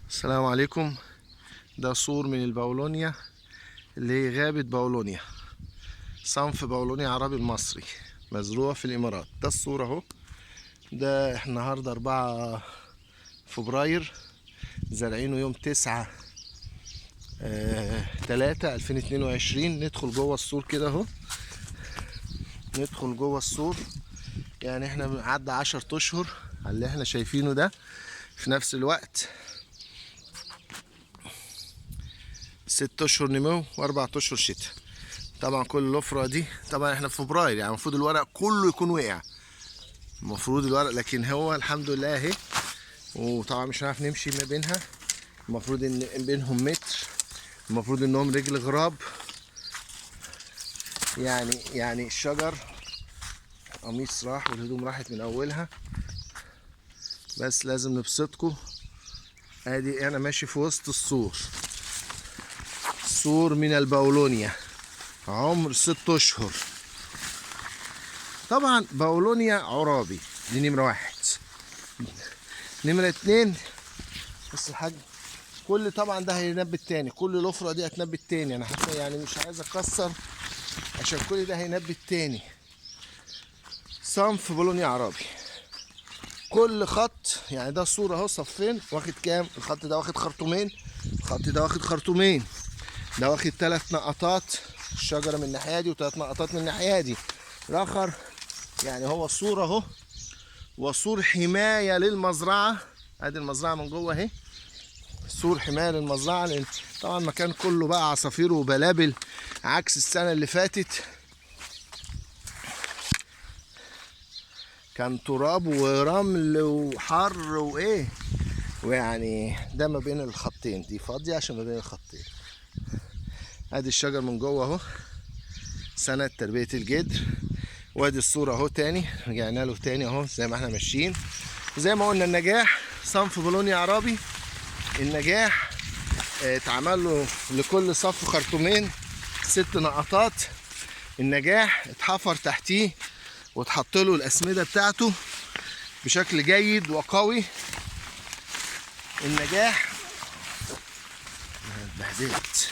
السلام عليكم. ده صور من الباولونيا اللي هي غابة باولونيا، صنف باولونيا عربي المصري مزروع في الإمارات. ده الصورة اهو. ده احنا النهاردة 4 فبراير، زارعينه يوم 9/3/2022. ندخل جوه السور كده اهو، ندخل جوه السور. يعني احنا عدى 10 اشهر على اللي احنا شايفينه ده. في نفس الوقت 6 اشهر نمو و4 اشهر شتاء. طبعا كل الوفرة دي، طبعا احنا في فبراير، يعني المفروض الورق كله يكون وقع، المفروض الورق، لكن هو الحمد لله اهي. وطبعا مش هنعرف نمشي ما بينها، المفروض ان بينهم متر، المفروض انهم رجل غراب. يعني الشجر قميص راح والهدوم راحت من اولها، بس لازم نبسطكم. ادي انا ماشي في وسط السور، سور من الباولونيا، عمر 6 اشهر. طبعا باولونيا عرابي، دي نمرة 1. نمرة 2 بس الحجم، طبعا ده هينبت تاني، كل الأفرة دي هتنبت تاني. انا حتى يعني مش عايز اكسر عشان كل ده هينبت تاني. صنف باولونيا عربي. كل خط، يعني ده صورة اهو، صفين، واخد كام؟ الخط ده واخد خرطومين، الخط ده واخد خرطومين، ده واخد 3 نقطات الشجرة من الناحية دي و3 نقطات من الناحية دي. الآخر يعني هو الصورة اهو، وسور حماية للمزرعة. ادي المزرعة من جوه اهي، سور حماية للمزرعة، لان طبعا المكان كله بقى عصافير وبلابل عكس السنة اللي فاتت، كان تراب ورمل وحر وايه، ويعني ده ما بين الخطين، دي فاضية عشان ما بين الخطين. ادي الشجر من جوه اهو، سنة تربية الجدر. وادي الصورة اهو تاني، رجعنا له تاني اهو زي ما احنا ماشيين. زي ما قلنا النجاح صنف باولونيا عربي. النجاح اتعمل له لكل صف خرطومين 6 نقطات. النجاح اتحفر تحتيه واتحط له الاسمده بتاعته بشكل جيد وقوي. النجاح اتبهدلت.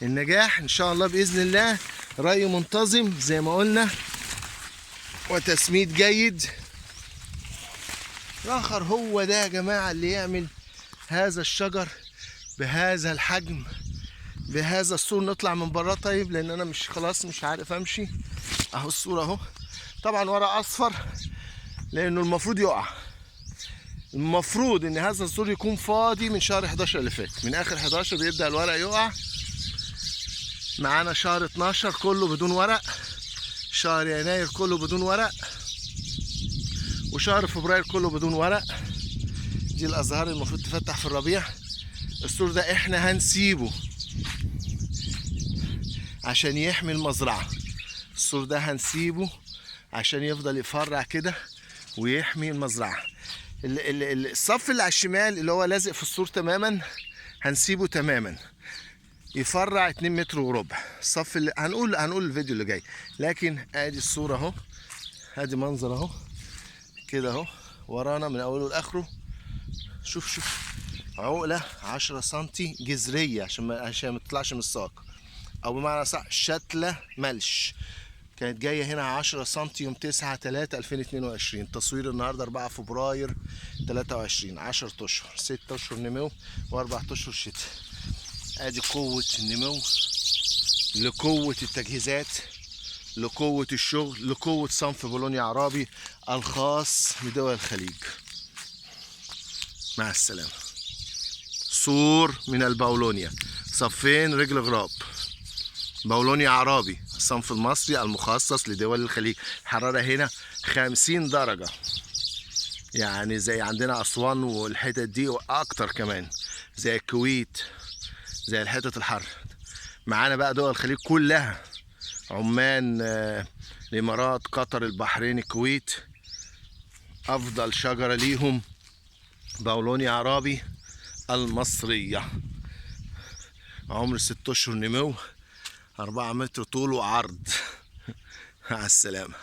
النجاح ان شاء الله باذن الله ري منتظم زي ما قلنا، وتسميد جيد. الاخر هو ده يا جماعه اللي يعمل هذا الشجر بهذا الحجم بهذا السور. نطلع من بره طيب، لان انا خلاص مش عارف امشي. اهو الصورة اهو. طبعا ورق اصفر لانه المفروض يقع، المفروض ان هذا السور يكون فاضي من شهر 11 اللي فات، من اخر 11 بيبدأ الورق يقع. معانا شهر 12 كله بدون ورق، شهر يناير كله بدون ورق، وشهر فبراير كله بدون ورق. دي الازهار المفروض تفتح في الربيع. السور ده احنا هنسيبه عشان يحمي المزرعة. السور ده هنسيبه عشان يفضل يفرع كده ويحمي المزرعة. الصف اللي على الشمال اللي هو لازق في السور تماما هنسيبه تماما يفرع 2 متر وربع. الصف اللي هنقول الفيديو اللي جاي. لكن ادي الصورة اهو، ادي منظر اهو كده اهو ورانا من اوله لاخره. شوف عقلة 10 سنتي جذرية عشان ما تطلعش من الساق، او بمعنى صح شتلة ملش. كانت جاية هنا 10 سنتي يوم 9/3/2022. تصوير النهاردة 4 فبراير 23. 10 اشهر، 6 اشهر نمو و4 اشهر شتاء. ادي قوة النمو، لقوة التجهيزات، لقوة الشغل، لقوة صنف باولونيا عربي الخاص بدول الخليج. مع السلامة. صور من الباولونيا، صفين رجل غراب، باولونيا عربي، الصنف المصري المخصص لدول الخليج. الحرارة هنا 50 درجة، يعني زي عندنا أسوان والحتت دي وأكتر كمان، زي الكويت، زي الحتت الحر. معانا بقى دول الخليج كلها، عمان، الإمارات، قطر، البحرين، الكويت. أفضل شجرة ليهم باولونيا عربي المصرية، عمر 6 اشهر نمو، 4 متر طول وعرض. مع السلامة.